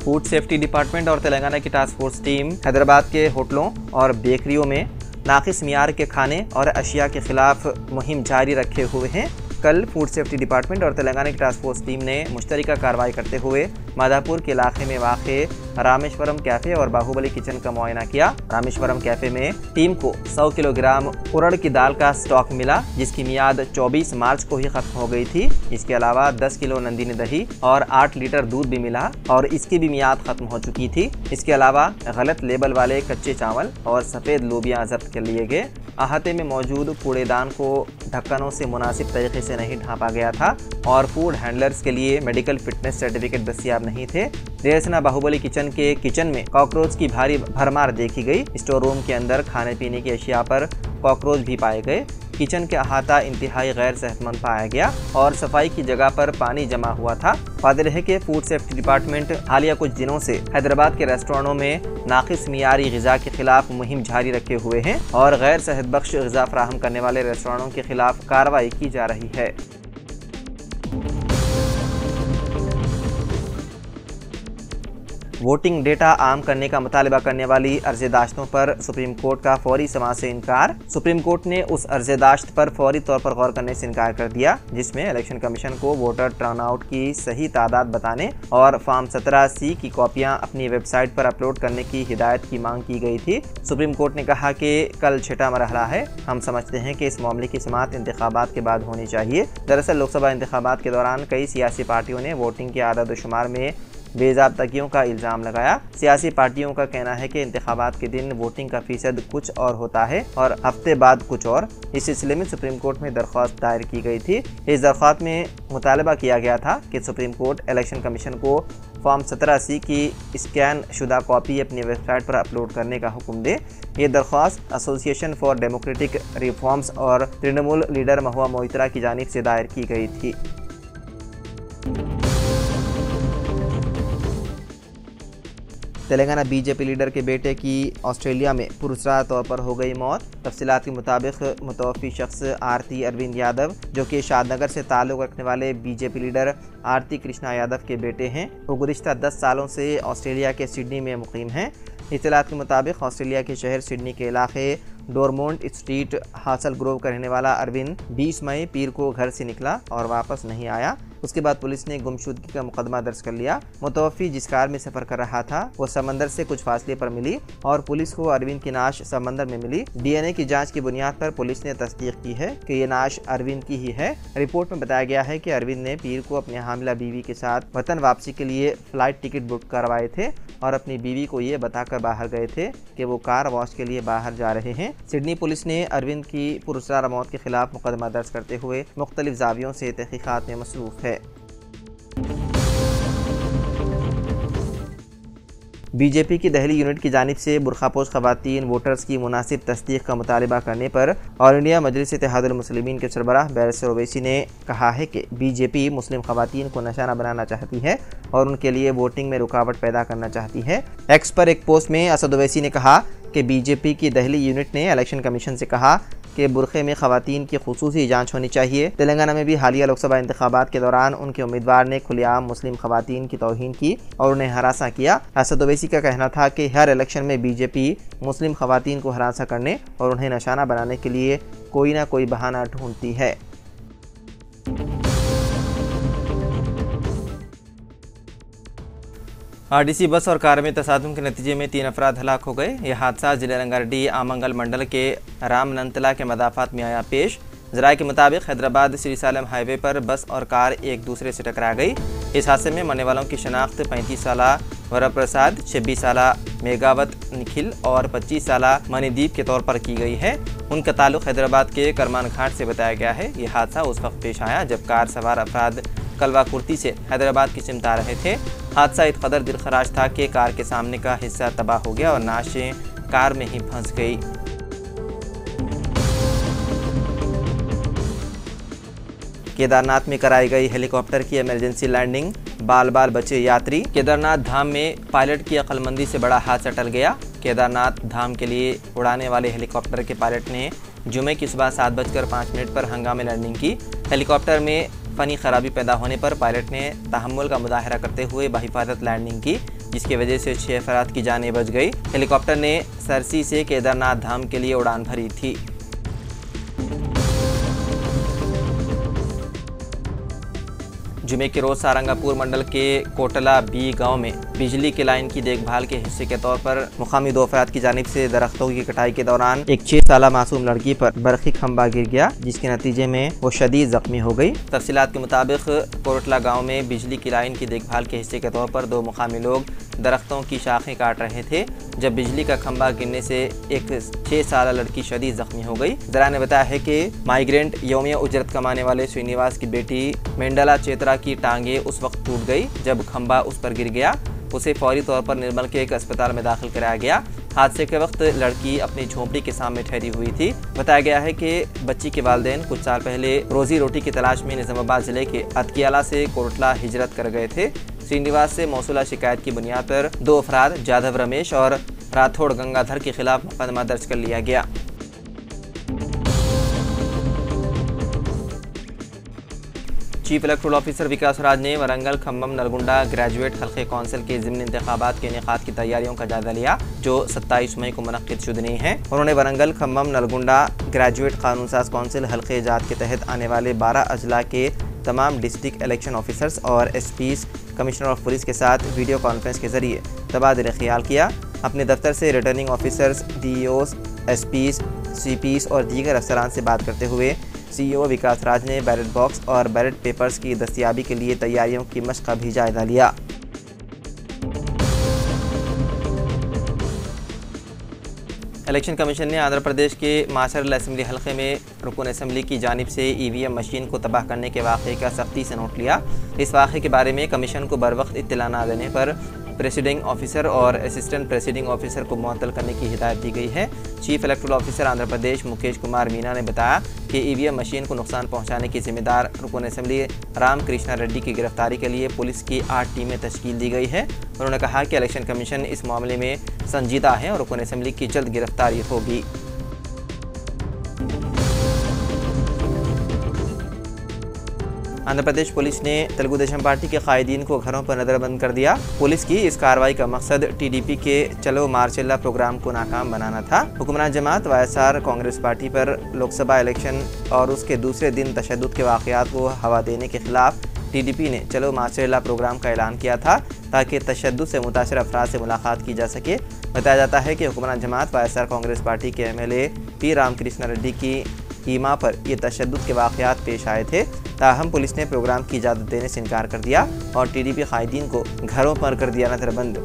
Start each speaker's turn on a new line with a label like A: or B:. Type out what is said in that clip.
A: Food safety department और तेलंगाना की task force team Hyderabad के होटलों और बेकरियों में नाक़िस मियार के खाने और अशिया के खिलाफ मुहिम जारी रखे हुए हैं। कल फूड सेफ्टी डिपार्टमेंट और तेलंगाना की टास्क फोर्स टीम ने मुश्तरका कार्रवाई करते हुए मादापुर के इलाके में वाक़े रामेश्वरम कैफ़े और बाहुबली किचन का मुआयना किया। रामेश्वरम कैफ़े में टीम को 100 किलोग्राम उड़द की दाल का स्टॉक मिला, जिसकी मियाद 24 मार्च को ही खत्म हो गई थी। इसके अलावा 10 किलो नंदीनी दही और 8 लीटर दूध भी मिला और इसकी भी मियाद खत्म हो चुकी थी। इसके अलावा गलत लेबल वाले कच्चे चावल और सफ़ेद लोबियाँ जब्त कर लिए गए। अहाते में मौजूद कूड़ेदान को ढक्कनों से मुनासिब तरीके से नहीं ढांपा गया था और फूड हैंडलर्स के लिए मेडिकल फिटनेस सर्टिफिकेट दस्तियाब नहीं थे। रेसना बाहुबली किचन के किचन में कॉकरोच की भारी भरमार देखी गई। स्टोर रूम के अंदर खाने पीने की अशिया पर कॉकरोच भी पाए गए। किचन के अहाता इंतहाई गैर सेहतमंद पाया गया और सफाई की जगह पर पानी जमा हुआ था। वाज़ेह है कि फूड सेफ्टी डिपार्टमेंट हालिया कुछ दिनों से हैदराबाद के रेस्टोरेंटों में नाक़िस मियारी ग़िज़ा के खिलाफ मुहिम जारी रखे हुए हैं और गैर सेहत बख्श ग़िज़ा फराहम करने वाले रेस्टोरेंटों के खिलाफ कार्रवाई की जा रही है। वोटिंग डेटा आम करने का मुतालबा करने वाली अर्ज़दाश्तों पर सुप्रीम कोर्ट का फौरी समाअत से इनकार। सुप्रीम कोर्ट ने उस अर्ज़दाश्त पर फौरी तौर पर गौर करने से इनकार कर दिया जिसमें इलेक्शन कमीशन को वोटर टर्नआउट की सही तादाद बताने और फॉर्म 17C की कॉपियां अपनी वेबसाइट पर अपलोड करने की हिदायत की मांग की गई थी। सुप्रीम कोर्ट ने कहा कि कल छठा मरहला है। हम समझते हैं कि इस मामले की समाअत इंतखाबात के बाद होनी चाहिए। दरअसल लोकसभा इंतखाबात के दौरान कई सियासी पार्टियों ने वोटिंग के आदद शुमार में बेज़ाब्तगियों का इल्ज़ाम लगाया। सियासी पार्टियों का कहना है कि इंतखाबात के दिन वोटिंग का फीसद कुछ और होता है और हफ्ते बाद कुछ और। इस सिलसिले में सुप्रीम कोर्ट में दरख्वास्त दायर की गई थी। इस दरख्वास्त में मुतालबा किया गया था कि सुप्रीम कोर्ट इलेक्शन कमीशन को फॉर्म 17C की स्कैन शुदा कॉपी अपनी वेबसाइट पर अपलोड करने का हुक्म दे। ये दरख्वास्त एसोसिएशन फॉर डेमोक्रेटिक रिफॉर्म्स और तृणमूल लीडर महुआ मोइत्रा की जानिब से दायर की गई थी। तेलंगाना बीजेपी लीडर के बेटे की ऑस्ट्रेलिया में पुरस्कार तौर पर हो गई मौत। तफसीलात के मुताबिक मुतवफ़ी शख्स आरती अरविंद यादव, जो कि शादनगर से ताल्लुक़ रखने वाले बीजेपी लीडर आरती कृष्णा यादव के बेटे हैं, वो गुज़िश्ता 10 सालों से ऑस्ट्रेलिया के सिडनी में मुक़ीम हैं। इत्तलात के मुताबिक ऑस्ट्रेलिया के शहर सिडनी के इलाके डोरमोंट स्ट्रीट हासल ग्रोव का रहने वाला अरविंद 20 मई पीर को घर से निकला और वापस नहीं आया। उसके बाद पुलिस ने गुमशुदगी का मुकदमा दर्ज कर लिया। मुतवफ़ी जिस कार में सफ़र कर रहा था वो समंदर से कुछ फासले पर मिली और पुलिस को अरविंद की नाश समंदर में मिली। DNA की जांच की बुनियाद पर पुलिस ने तस्दीक की है कि ये नाश अरविंद की ही है। रिपोर्ट में बताया गया है कि अरविंद ने पीर को अपने हामिला बीवी के साथ वतन वापसी के लिए फ़्लाइट टिकट बुक करवाए थे और अपनी बीवी को ये बताकर बाहर गए थे कि वो कार वॉश के लिए बाहर जा रहे हैं। सिडनी पुलिस ने अरविंद की पुरस्कार मौत के खिलाफ मुकदमा दर्ज करते हुए मुख्तलिफ ज़ावियों से तहक़ीक़ात में मसरूफ़ है। बीजेपी की दहली यूनिट की जानिब से बुरखापोश ख़वातीन वोटर्स की मुनासिब तस्दीक का मुतालबा करने पर ऑल इंडिया मजलिस इत्तेहादुल मुस्लिमीन के सरबराह बैरिस्टर ओवैसी ने कहा है कि बीजेपी मुस्लिम ख़वातीन को निशाना बनाना चाहती है और उनके लिए वोटिंग में रुकावट पैदा करना चाहती है। एक्स पर एक पोस्ट में असद ओवैसी ने कहा कि बीजेपी की दहली यूनिट ने इलेक्शन कमीशन से कहा कि बुरखे में ख़वातीन की खुसूसी जांच होनी चाहिए। तेलंगाना में भी हालिया लोकसभा इंतखाबात के दौरान उनके उम्मीदवार ने खुलेआम मुस्लिम ख़वातीन की तौहीन की और उन्हें हरासा किया। असद ओवैसी का कहना था कि हर इलेक्शन में बीजेपी मुस्लिम ख़वातीन को हरासा करने और उन्हें निशाना बनाने के लिए कोई ना कोई बहाना ढूंढती है। RDC बस और कार में तसादुम के नतीजे में 3 अफराद हलाक हो गए। यह हादसा जिला रंगारेड्डी आमंगल मंडल के रामनंतला के मदाफात में आया पेश। ज़राए के मुताबिक हैदराबाद श्री सालम हाईवे पर बस और कार एक दूसरे से टकरा गई। इस हादसे में मरने वालों की शनाख्त 35 साला वरप्रसाद, 26 साला मेघावत निखिल और 25 साला मणिदीप के तौर पर की गई है। उनका ताल्लुक हैदराबाद के करमान घाट से बताया गया है। यह हादसा उस वक्त पेश आया जब कार सवार अफराद कलवा कुर्ती से हैदराबाद की सिमत आ रहे थे। हादसा इस कदर दिलखराज था कि कार के सामने का हिस्सा तबाह हो गया और नाशें कार में ही फंस गई। केदारनाथ में कराई गई हेलीकॉप्टर की इमरजेंसी लैंडिंग। बाल बाल बचे यात्री। केदारनाथ धाम में पायलट की अक्लमंदी से बड़ा हादसा टल गया। केदारनाथ धाम के लिए उड़ाने वाले हेलीकॉप्टर के पायलट ने जुमे की सुबह 7:05 पर हंगामे लैंडिंग की। हेलीकॉप्टर में फनी खराबी पैदा होने पर पायलट ने तहम्मुल का मुजाहरा करते हुए बहिफाजत लैंडिंग की, जिसकी वजह से 6 अफराद की जानें बच गई। हेलीकॉप्टर ने सरसी से केदारनाथ धाम के लिए उड़ान भरी थी। जुमे के रोज सारंगापुर मंडल के कोटला बी गांव में बिजली की लाइन की देखभाल के हिस्से के तौर पर मुकामी 2 अफराद की जानिब से दरख्तों की कटाई के दौरान एक 6 साला मासूम लड़की पर बरखी खंबा गिर गया, जिसके नतीजे में वो शदीद जख्मी हो गई। तफसीलात के मुताबिक कोटला गांव में बिजली की लाइन की देखभाल के हिस्से के तौर पर 2 मुकामी लोग दरख्तों की शाखें काट रहे थे, जब बिजली का खंबा गिरने से एक 6 साला लड़की शदीद जख्मी हो गई। जरा ने बताया है कि माइग्रेंट यौमिया उजरत कमाने वाले श्रीनिवास की बेटी मेंडला चेत्रा की टांगे उस वक्त टूट गई जब खंबा उस पर गिर गया। उसे फौरी तौर पर निर्मल के एक अस्पताल में दाखिल कराया गया। हादसे के वक्त लड़की अपनी झोंपड़ी के सामने ठहरी हुई थी। बताया गया है कि बच्ची के वालिदैन कुछ साल पहले रोजी रोटी की तलाश में निजामाबाद जिले के अतकियाला से कोटला हिजरत कर गए थे। श्रीनिवास से मौसूला शिकायत की बुनियाद पर 2 अफराद जाधव रमेश और राठौड़ गंगाधर के खिलाफ मुकदमा दर्ज कर लिया गया। चीफ इलेक्टोरल ऑफिसर विकास राज ने वरंगल खम्बम नलगुंडा ग्रेजुएट हल्के कौंसिल के ज़िमनी इंतखाबात के इनेकाद की तैयारियों का जायजा लिया, जो 27 मई को मुनक्किद शुदनी है। उन्होंने वरंगल खम्बम नलगुंडा ग्रेजुएट कानून साज कौंसिल हल्के जात के तहत आने वाले 12 अजला के तमाम डिस्ट्रिक्ट इलेक्शन ऑफिसर्स और एसपीज कमिश्नर ऑफ पुलिस के साथ वीडियो कॉन्फ्रेंस के जरिए तबादला ख्याल किया। अपने दफ्तर से रिटर्निंग ऑफिसर्स, डीईओस, एसपीज, सीपीज और दीगर अफसरान से बात करते हुए सीईओ विकास राज ने बैलेट बॉक्स और बैलेट पेपर्स की दस्तयाबी के लिए तैयारियों की मशक़ का भी जायजा लिया। इलेक्शन कमीशन ने आंध्र प्रदेश के माशरल असेंबली हल्के में रुकन असेंबली की जानिब से ईवीएम मशीन को तबाह करने के वाक़े का सख्ती से नोट लिया। इस वाक़े के बारे में कमीशन को बर वक्त इत्तला न देने पर प्रेसिडिंग ऑफिसर और असिस्टेंट प्रेसिडिंग ऑफिसर को मुअत्तल करने की हिदायत दी गई है। Chief electoral officer Andhra Pradesh Mukesh Kumar Meena ने बताया कि ईवीएम मशीन को नुकसान पहुंचाने की जिम्मेदार रुकन असेंबली राम कृष्णा रेड्डी की गिरफ्तारी के लिए पुलिस की 8 टीमें तश्कील दी गई है। उन्होंने कहा कि इलेक्शन कमीशन इस मामले में संजीदा है और रुकन असेंबली की जल्द गिरफ्तारी होगी। आंध्र प्रदेश पुलिस ने तेलुगु देशम पार्टी के कायदीन को घरों पर नज़रबंद कर दिया। पुलिस की इस कार्रवाई का मकसद टीडीपी के चलो मार्चेल्ला प्रोग्राम को नाकाम बनाना था। हुक्मरान जमात वाईएसआर कांग्रेस पार्टी पर लोकसभा इलेक्शन और उसके दूसरे दिन तशद्दुद के वाक़यात को हवा देने के खिलाफ टीडीपी ने चलो मार्चेल्ला प्रोग्राम का ऐलान किया था ताकि तशद्दुद से मुतासर अफराद से मुलाकात की जा सके। बताया जाता है कि हुक्मरान जमात वाईएसआर कांग्रेस पार्टी के एमएलए पी रामकृष्णा रेड्डी की ईमा पर ये तशद्दुद के वाक़यात पेश आए थे। ताहम पुलिस ने प्रोग्राम की इजाज़त देने से इनकार कर दिया और टीडीपी कायदीन को घरों पर कर दिया नज़रबंद।